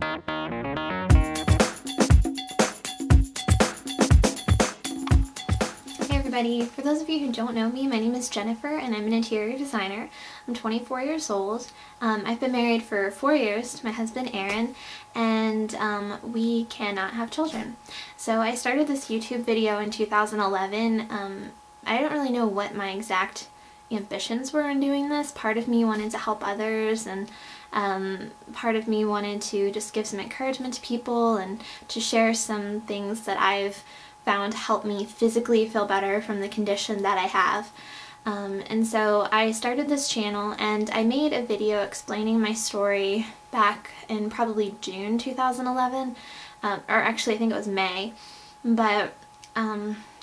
Hey everybody, for those of you who don't know me, my name is Jennifer and I'm an interior designer. I'm 24 years old. I've been married for 4 years to my husband Aaron, and we cannot have children. So I started this YouTube video in 2011. I don't really know what my exact ambitions were in doing this. Part of me wanted to help others, and part of me wanted to just give some encouragement to people and to share some things that I've found help me physically feel better from the condition that I have. And so I started this channel, and I made a video explaining my story back in probably June 2011, or actually I think it was May, but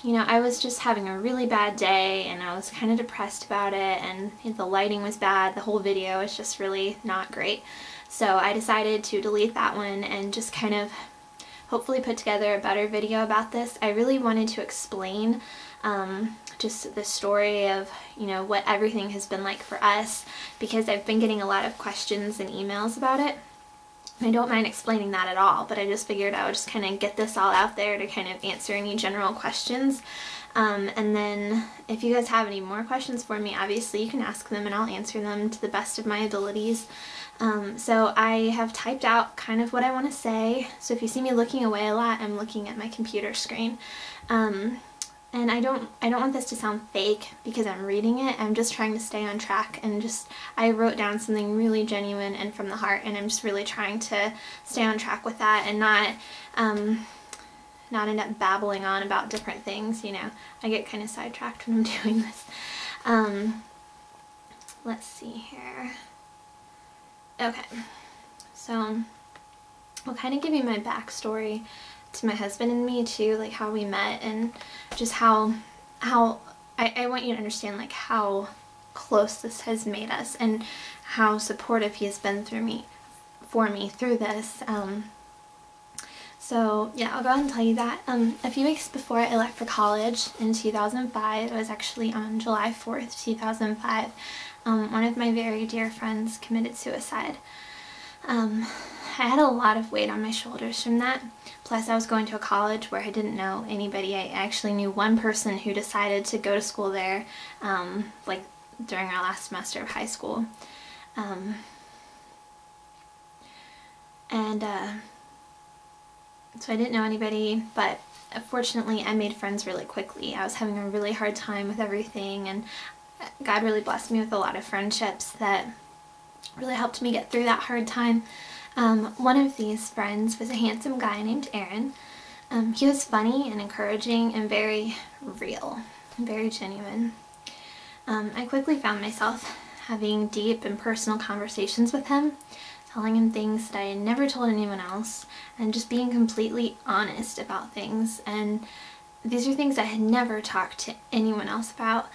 you know, I was just having a really bad day and I was kind of depressed about it, and the lighting was bad, the whole video was just really not great. So I decided to delete that one and just kind of hopefully put together a better video about this. I really wanted to explain just the story of, you know, what everything has been like for us, because I've been getting a lot of questions and emails about it. I don't mind explaining that at all, but I just figured I would just kind of get this all out there to kind of answer any general questions. And then if you guys have any more questions for me, obviously you can ask them and I'll answer them to the best of my abilities. So I have typed out kind of what I want to say. So if you see me looking away a lot, I'm looking at my computer screen. And I don't want this to sound fake because I'm reading it. I'm just trying to stay on track, and I wrote down something really genuine and from the heart, and I'm just really trying to stay on track with that and not end up babbling on about different things, you know. I get kind of sidetracked when I'm doing this. Let's see here. Okay, so I'll kind of give you my backstory to my husband and me too, like how we met, and just how I want you to understand like how close this has made us and how supportive he has been for me through this. So yeah, I'll go ahead and tell you that. A few weeks before I left for college in 2005, it was actually on July 4th, 2005, one of my very dear friends committed suicide. I had a lot of weight on my shoulders from that. Plus I was going to a college where I didn't know anybody. I actually knew one person who decided to go to school there, like during our last semester of high school. So I didn't know anybody, but fortunately I made friends really quickly. I was having a really hard time with everything, and God really blessed me with a lot of friendships that really helped me get through that hard time. One of these friends was a handsome guy named Aaron. He was funny and encouraging and very real and very genuine. I quickly found myself having deep and personal conversations with him, telling him things that I had never told anyone else, and just being completely honest about things. And these are things I had never talked to anyone else about.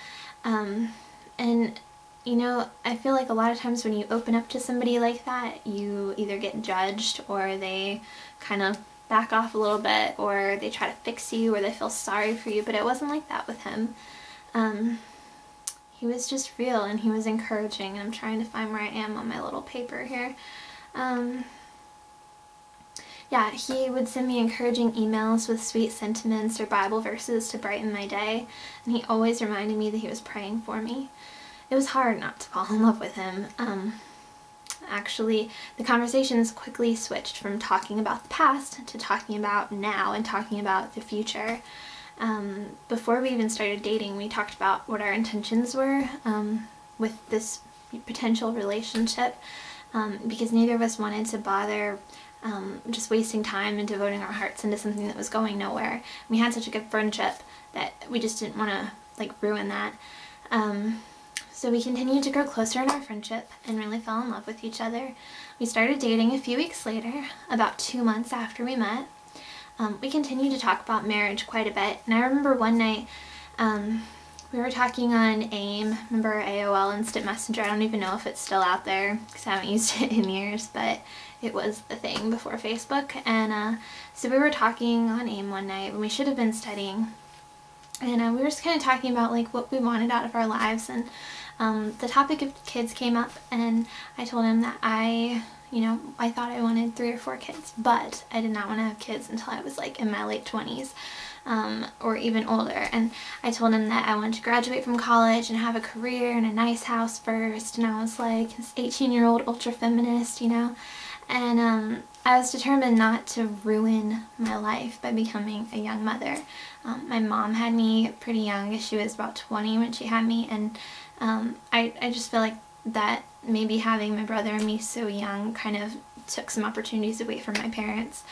And you know, I feel like a lot of times when you open up to somebody like that, you either get judged, or they kind of back off a little bit, or they try to fix you, or they feel sorry for you, but it wasn't like that with him. He was just real, and he was encouraging, and I'm trying to find where I am on my little paper here. Yeah, he would send me encouraging emails with sweet sentiments or Bible verses to brighten my day, and he always reminded me that he was praying for me. It was hard not to fall in love with him. Actually, the conversations quickly switched from talking about the past to talking about now and talking about the future. Before we even started dating, we talked about what our intentions were with this potential relationship, because neither of us wanted to bother just wasting time and devoting our hearts into something that was going nowhere. We had such a good friendship that we just didn't want to like ruin that. So we continued to grow closer in our friendship and really fell in love with each other. We started dating a few weeks later, about 2 months after we met. We continued to talk about marriage quite a bit, and I remember one night we were talking on AIM, remember AOL Instant Messenger? I don't even know if it's still out there because I haven't used it in years, but it was the thing before Facebook. And so we were talking on AIM one night when we should have been studying, and we were just kind of talking about like what we wanted out of our lives, and the topic of kids came up, and I told him that I you know, I thought I wanted 3 or 4 kids, but I did not want to have kids until I was like in my late 20s. Or even older, and I told him that I wanted to graduate from college and have a career and a nice house first, and I was like this 18-year-old ultra feminist, you know, and I was determined not to ruin my life by becoming a young mother. My mom had me pretty young. She was about 20 when she had me, and I just feel like that maybe having my brother and me so young kind of took some opportunities away from my parents.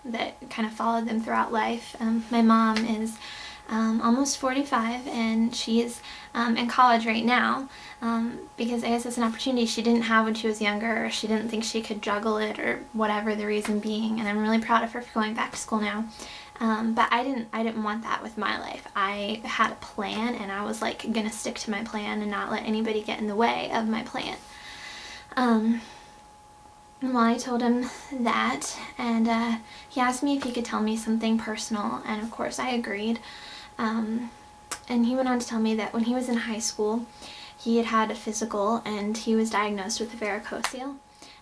That kind of followed them throughout life. My mom is almost 45, and she's in college right now because I guess it's an opportunity she didn't have when she was younger, or she didn't think she could juggle it, or whatever the reason being, and I'm really proud of her for going back to school now. But I didn't want that with my life. I had a plan, and I was like gonna stick to my plan and not let anybody get in the way of my plan. Well, I told him that, and he asked me if he could tell me something personal, and of course I agreed. And he went on to tell me that when he was in high school, he had had a physical, and he was diagnosed with varicocele.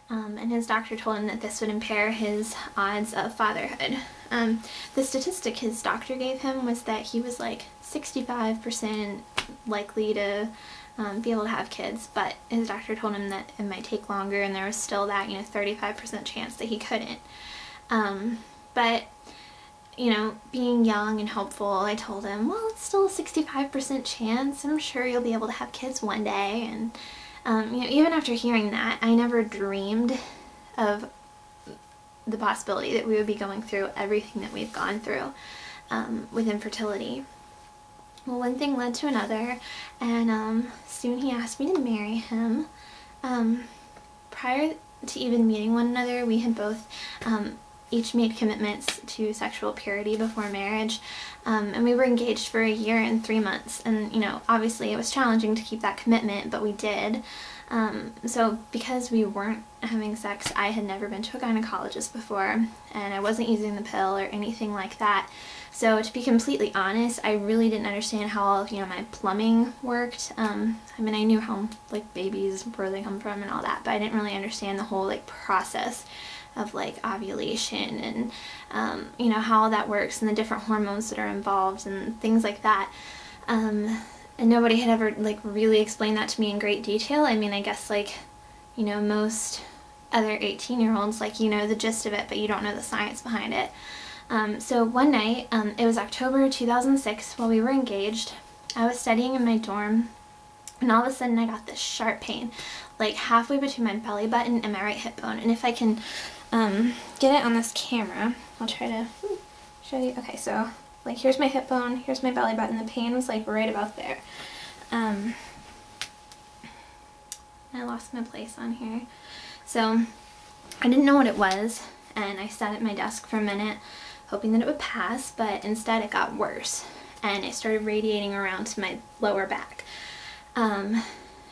And his doctor told him that this would impair his odds of fatherhood. The statistic his doctor gave him was that he was like 65% likely to be able to have kids, but his doctor told him that it might take longer, and there was still that, 35% chance that he couldn't. But, being young and hopeful, I told him, well, it's still a 65% chance. I'm sure you'll be able to have kids one day. And, even after hearing that, I never dreamed of the possibility that we would be going through everything that we've gone through with infertility. Well, one thing led to another, and soon he asked me to marry him. Prior to even meeting one another, we had both each made commitments to sexual purity before marriage, and we were engaged for 1 year and 3 months, and obviously it was challenging to keep that commitment, but we did. So because we weren't having sex, I had never been to a gynecologist before, and I wasn't using the pill or anything like that. So to be completely honest, I really didn't understand how all of, my plumbing worked. I knew how, babies, where they come from and all that, but I didn't really understand the whole, process of, ovulation and, how all that works and the different hormones that are involved and things like that. And nobody had ever, really explained that to me in great detail. I guess, most other 18-year-olds, the gist of it, but you don't know the science behind it. So one night, it was October 2006, while we were engaged, I was studying in my dorm, and all of a sudden I got this sharp pain, halfway between my belly button and my right hip bone. And if I can get it on this camera, I'll try to show you. Okay, so here's my hip bone, here's my belly button. The pain was right about there. I lost my place on here. So I didn't know what it was, and I sat at my desk for a minute hoping that it would pass, but instead it got worse, and it started radiating around to my lower back. And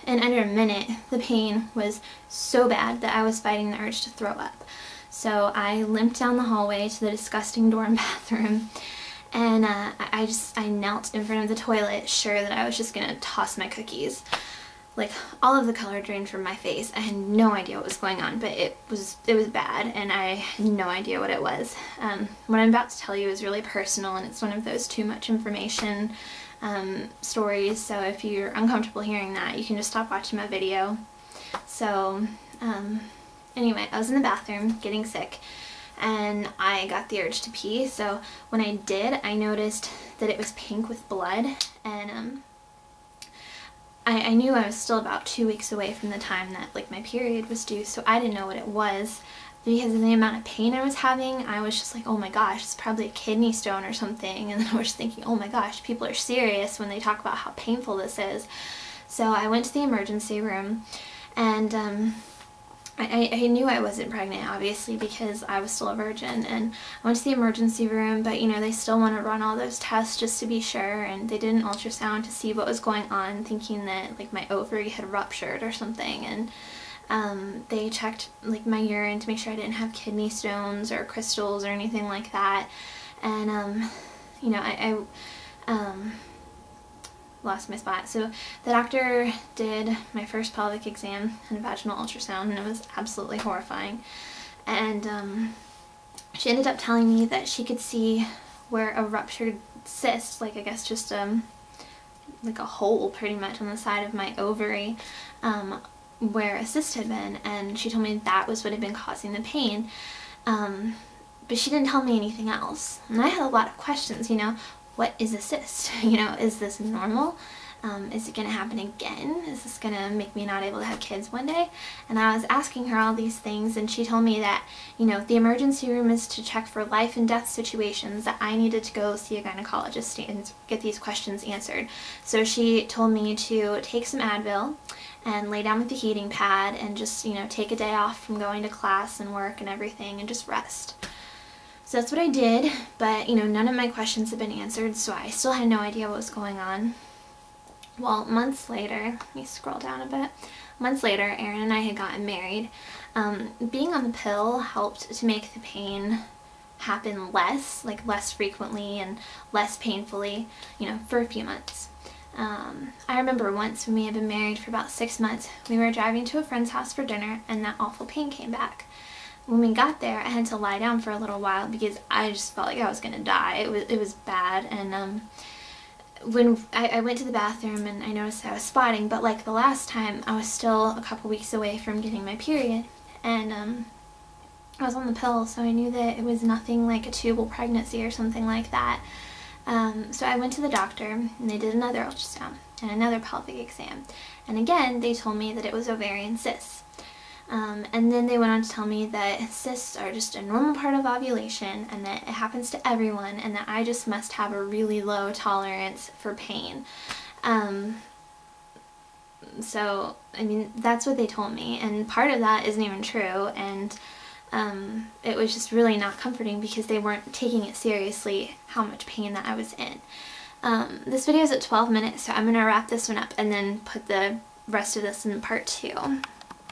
under a minute, the pain was so bad that I was fighting the urge to throw up. So I limped down the hallway to the disgusting dorm bathroom, and I knelt in front of the toilet, sure that I was just gonna toss my cookies. All of the color drained from my face. I had no idea what was going on, but it was bad, and I had no idea what it was. What I'm about to tell you is really personal, and it's one of those too much information stories, so if you're uncomfortable hearing that, you can just stop watching my video. So anyway, I was in the bathroom getting sick, and I got the urge to pee. So when I did, I noticed that it was pink with blood, and I knew I was still about 2 weeks away from the time that my period was due, so I didn't know what it was. Because of the amount of pain I was having, I was just oh my gosh, it's probably a kidney stone or something. And then I was thinking, oh my gosh, people are serious when they talk about how painful this is. So I went to the emergency room, and I knew I wasn't pregnant, obviously, because I was still a virgin. And I went to the emergency room, but they still want to run all those tests just to be sure. And they did an ultrasound to see what was going on, thinking that my ovary had ruptured or something. And they checked my urine to make sure I didn't have kidney stones or crystals or anything like that. And I lost my spot. So the doctor did my first pelvic exam and vaginal ultrasound, and it was absolutely horrifying. And she ended up telling me that she could see where a ruptured cyst, like I guess just like a hole pretty much on the side of my ovary, where a cyst had been, and she told me that was what had been causing the pain. But she didn't tell me anything else. And I had a lot of questions, you know, what is a cyst? You know, is this normal? Is it going to happen again? Is this going to make me not able to have kids one day? And I was asking her all these things, and she told me that, you know, the emergency room is to check for life and death situations, that I needed to go see a gynecologist and get these questions answered. So she told me to take some Advil and lay down with the heating pad and just, you know, take a day off from going to class and work and everything and just rest. So that's what I did, but, you know, none of my questions had been answered, so I still had no idea what was going on. Well, months later, let me scroll down a bit. Months later, Aaron and I had gotten married. Being on the pill helped to make the pain happen less frequently and less painfully, you know, for a few months. I remember once when we had been married for about 6 months, we were driving to a friend's house for dinner, and that awful pain came back. When we got there, I had to lie down for a little while because I just felt like I was gonna die. It was bad, and when I went to the bathroom and I noticed I was spotting, but like the last time, I was still a couple weeks away from getting my period, and I was on the pill, so I knew that it was nothing like a tubal pregnancy or something like that. So I went to the doctor, and they did another ultrasound and another pelvic exam, and again they told me that it was ovarian cysts. And then they went on to tell me that cysts are just a normal part of ovulation, and that it happens to everyone, and that I just must have a really low tolerance for pain. So, I mean, that's what they told me, and part of that isn't even true, and it was just really not comforting because they weren't taking it seriously how much pain that I was in. This video is at 12 minutes, so I'm going to wrap this one up and then put the rest of this in part 2.